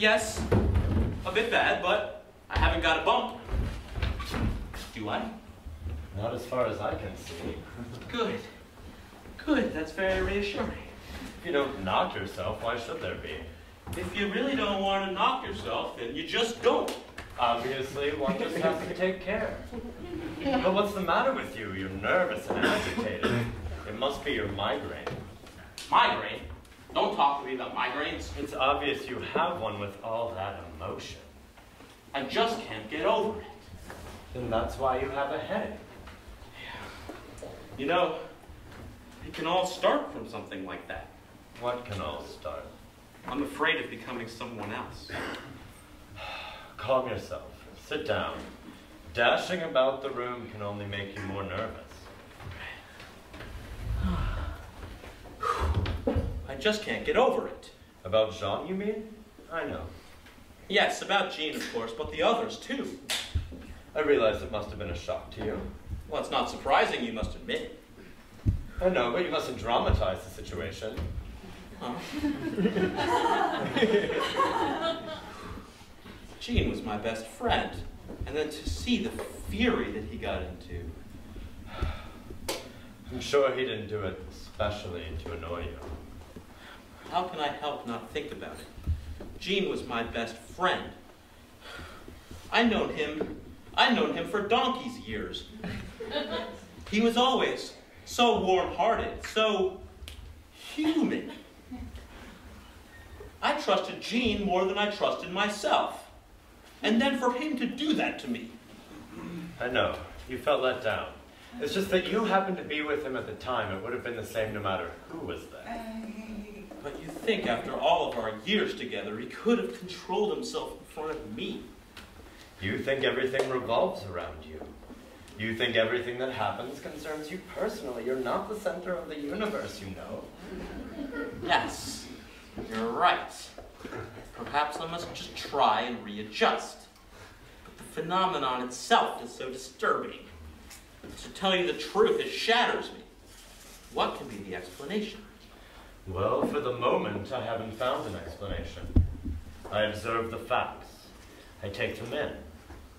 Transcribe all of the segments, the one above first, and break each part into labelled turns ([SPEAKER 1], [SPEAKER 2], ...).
[SPEAKER 1] Yes, a bit bad, but I haven't got a bump. Do I?
[SPEAKER 2] Not as far as I can see.
[SPEAKER 1] Good. Good, that's very reassuring.
[SPEAKER 2] If you don't knock yourself, why should there be?
[SPEAKER 1] If you really don't want to knock yourself, then you just don't.
[SPEAKER 2] Obviously, one just has to take care. But what's the matter with you? You're nervous and agitated. It must be your migraine.
[SPEAKER 1] Migraine? Don't talk to me about migraines.
[SPEAKER 2] It's obvious you have one with all that emotion.
[SPEAKER 1] I just can't get over it.
[SPEAKER 2] Then that's why you have a headache.
[SPEAKER 1] Yeah. You know, it can all start from something like that.
[SPEAKER 2] What can all start?
[SPEAKER 1] I'm afraid of becoming someone else.
[SPEAKER 2] Calm yourself. Sit down. Dashing about the room can only make you more nervous.
[SPEAKER 1] I just can't get over it.
[SPEAKER 2] About Jean, you mean? I know.
[SPEAKER 1] Yes, about Jean, of course, but the others, too.
[SPEAKER 2] I realize it must have been a shock to you.
[SPEAKER 1] Well, it's not surprising, you must admit.
[SPEAKER 2] I know, but you mustn't dramatize the situation.
[SPEAKER 1] Huh? Jean was my best friend, and then to see the fury that he got into.
[SPEAKER 2] I'm sure he didn't do it especially to annoy you.
[SPEAKER 1] How can I help not think about it? Jean was my best friend. I've known him for donkey's years. He was always so warm-hearted, so human. I trusted Jean more than I trusted myself. And then for him to do that to me.
[SPEAKER 2] I know. You felt let down. It's just that you happened to be with him at the time. It would have been the same no matter who was there.
[SPEAKER 1] But you think after all of our years together, he could have controlled himself in front of me.
[SPEAKER 2] You think everything revolves around you. You think everything that happens concerns you personally. You're not the center of the universe, you know.
[SPEAKER 1] Yes, you're right. Perhaps I must just try and readjust. But the phenomenon itself is so disturbing. To tell you the truth, it shatters me. What can be the explanation?
[SPEAKER 2] Well, for the moment, I haven't found an explanation. I observe the facts. I take them in.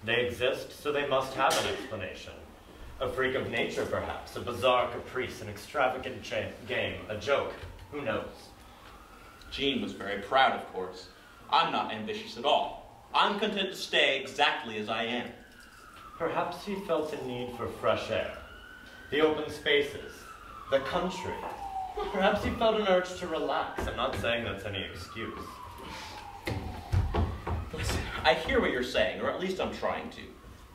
[SPEAKER 2] They exist, so they must have an explanation. A freak of nature, perhaps. A bizarre caprice, an extravagant game, a joke. Who knows?
[SPEAKER 1] Jean was very proud, of course. I'm not ambitious at all. I'm content to stay exactly as I am.
[SPEAKER 2] Perhaps he felt a need for fresh air. The open spaces. The country. Perhaps he felt an urge to relax. I'm not saying that's any excuse.
[SPEAKER 1] Listen, I hear what you're saying, or at least I'm trying to.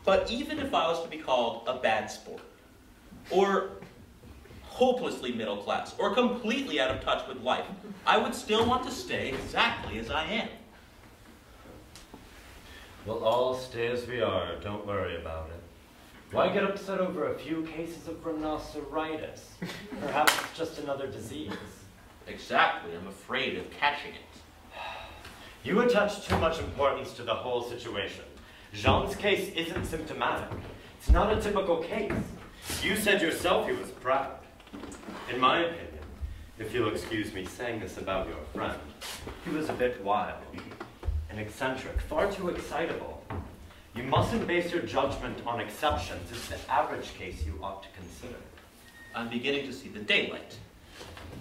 [SPEAKER 1] But even if I was to be called a bad sport, or hopelessly middle class, or completely out of touch with life, I would still want to stay exactly as I am.
[SPEAKER 2] We'll all stay as we are. Don't worry about it. Why get upset over a few cases of rhinoceros? Perhaps it's just another disease.
[SPEAKER 1] Exactly. I'm afraid of catching it.
[SPEAKER 2] You attach too much importance to the whole situation. Jean's case isn't symptomatic. It's not a typical case. You said yourself he was proud. In my opinion, if you'll excuse me saying this about your friend, he was a bit wild and eccentric, far too excitable. You mustn't base your judgment on exceptions. It's the average case you ought to consider.
[SPEAKER 1] I'm beginning to see the daylight.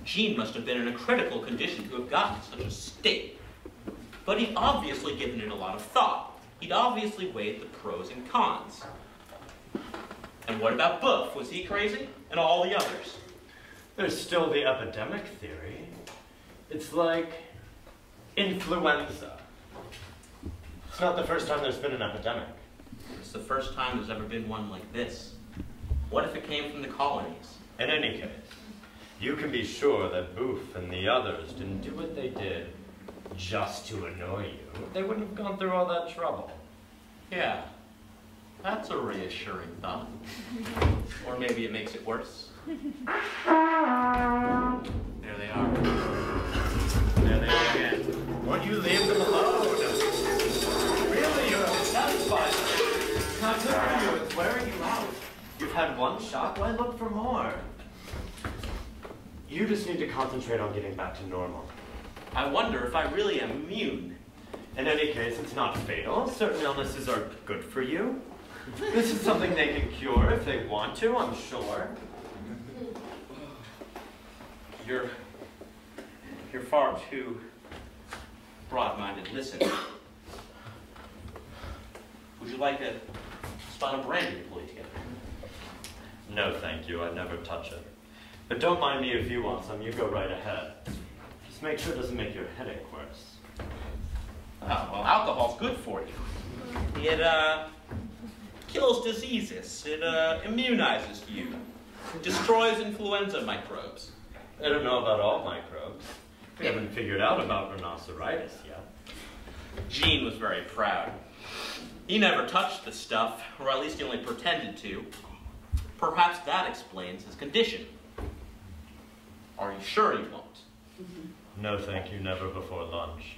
[SPEAKER 1] Jean must have been in a critical condition to have gotten to such a state. But he'd obviously given it a lot of thought. He'd obviously weighed the pros and cons. And what about Buff? Was he crazy? And all the others?
[SPEAKER 2] There's still the epidemic theory. It's like influenza. It's not the first time there's been an epidemic.
[SPEAKER 1] It's the first time there's ever been one like this. What if it came from the colonies?
[SPEAKER 2] In any case, you can be sure that Booth and the others didn't do what they did just to annoy you. They wouldn't have gone through all that trouble.
[SPEAKER 1] Yeah, that's a reassuring thought. Or maybe it makes it worse. There they are. There they are again.
[SPEAKER 2] Won't you leave them alone? Really, you're satisfied. It's not good for you. It's wearing you out. You've had one shot. Why look for more? You just need to concentrate on getting back to normal.
[SPEAKER 1] I wonder if I really am immune.
[SPEAKER 2] In any case, it's not fatal. Certain illnesses are good for you. This is something they can cure if they want to, I'm sure.
[SPEAKER 1] You're far too broad-minded. Listen. Would you like a spot of brandy to pull you together?
[SPEAKER 2] No, thank you. I'd never touch it. But don't mind me if you want some. You go right ahead. Just make sure it doesn't make your headache worse.
[SPEAKER 1] Oh, well, alcohol's good for you. It, kills diseases. It, immunizes you. Destroys influenza microbes.
[SPEAKER 2] I don't know about all microbes. We haven't figured out about rhinoceros yet.
[SPEAKER 1] Eugene was very proud. He never touched the stuff, or at least he only pretended to. Perhaps that explains his condition. Are you sure you won't?
[SPEAKER 2] No, thank you. Never before lunch.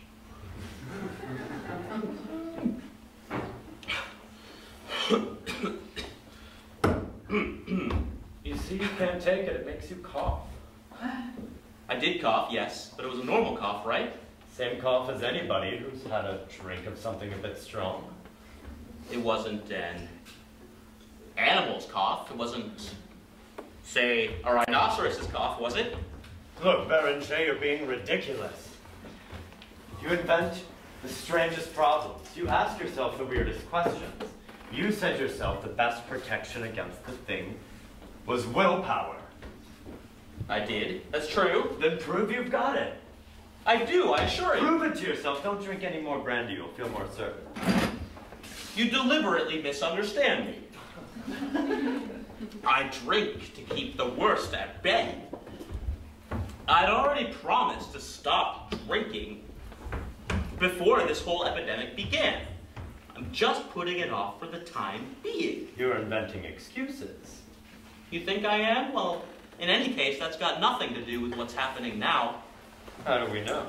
[SPEAKER 2] You see, you can't take it. It makes you cough.
[SPEAKER 1] I did cough, yes, but it was a normal cough, right?
[SPEAKER 2] Same cough as anybody who's had a drink of something a bit strong.
[SPEAKER 1] It wasn't an animal's cough. It wasn't, say, a rhinoceros's cough, was it?
[SPEAKER 2] Look, Baron J, you're being ridiculous. You invent the strangest problems. You ask yourself the weirdest questions. You said yourself the best protection against the thing was willpower.
[SPEAKER 1] I did. That's true.
[SPEAKER 2] Then prove you've got it.
[SPEAKER 1] I do, I assure you.
[SPEAKER 2] Prove it to yourself. Don't drink any more brandy. You'll feel more certain.
[SPEAKER 1] You deliberately misunderstand me. I drink to keep the worst at bay. I'd already promised to stop drinking before this whole epidemic began. I'm just putting it off for the time being.
[SPEAKER 2] You're inventing excuses.
[SPEAKER 1] You think I am? Well, in any case, that's got nothing to do with what's happening now.
[SPEAKER 2] How do we know?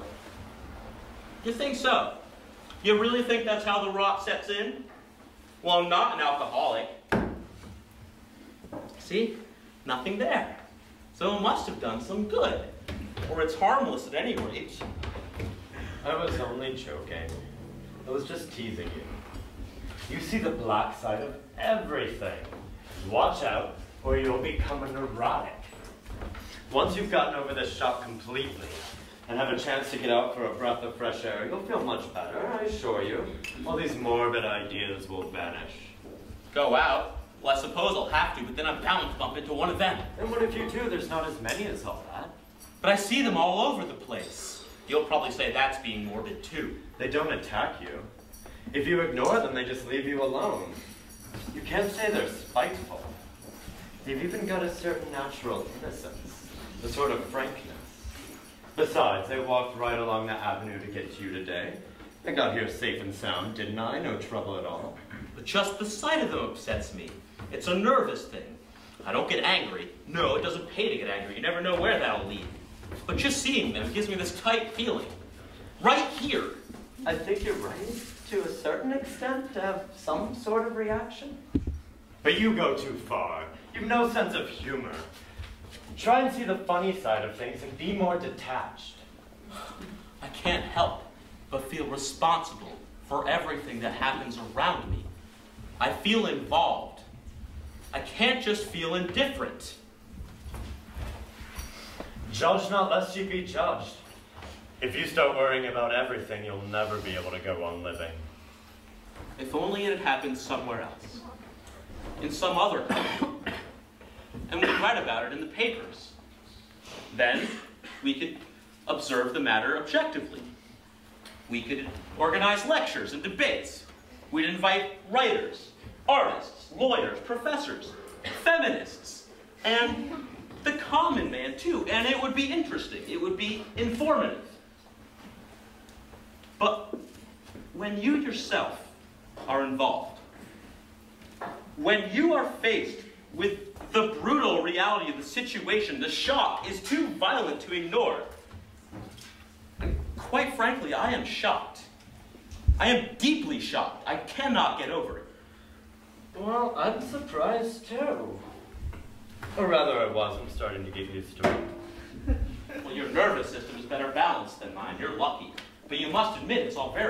[SPEAKER 1] You think so? You really think that's how the rot sets in? Well, I'm not an alcoholic. See? Nothing there. So it must have done some good. Or it's harmless at any rate.
[SPEAKER 2] I was only joking. I was just teasing you. You see the black side of everything. Watch out, or you'll become a neurotic. Once you've gotten over this shock completely, and have a chance to get out for a breath of fresh air, you'll feel much better, I assure you. All these morbid ideas will vanish.
[SPEAKER 1] Go out? Well, I suppose I'll have to, but then I'm bound to bump into one of them.
[SPEAKER 2] And what if you do? There's not as many as all that.
[SPEAKER 1] But I see them all over the place. You'll probably say that's being morbid too.
[SPEAKER 2] They don't attack you. If you ignore them, they just leave you alone. You can't say they're spiteful. They've even got a certain natural innocence, a sort of frankness. Besides, they walked right along the avenue to get to you today. I got here safe and sound, didn't I? No trouble at all.
[SPEAKER 1] But just the sight of them upsets me. It's a nervous thing. I don't get angry. No, it doesn't pay to get angry. You never know where that'll lead. But just seeing them gives me this tight feeling. Right here.
[SPEAKER 2] I think you're right, to a certain extent, to have some sort of reaction. But you go too far. You've no sense of humor. Try and see the funny side of things and be more detached.
[SPEAKER 1] I can't help but feel responsible for everything that happens around me. I feel involved. I can't just feel indifferent.
[SPEAKER 2] Judge not lest ye be judged. If you start worrying about everything, you'll never be able to go on living.
[SPEAKER 1] If only it had happened somewhere else. In some other country. And we'd write about it in the papers. Then we could observe the matter objectively. We could organize lectures and debates. We'd invite writers, artists, lawyers, professors, feminists, and the common man too. And it would be interesting. It would be informative. But when you yourself are involved, when you are faced with the brutal reality of the situation, the shock is too violent to ignore. And quite frankly, I am shocked. I am deeply shocked. I cannot get over it.
[SPEAKER 2] Well, I'm surprised too. Or rather, I was. I'm starting to get used to it.
[SPEAKER 1] Well, your nervous system is better balanced than mine. You're lucky. But you must admit it's all very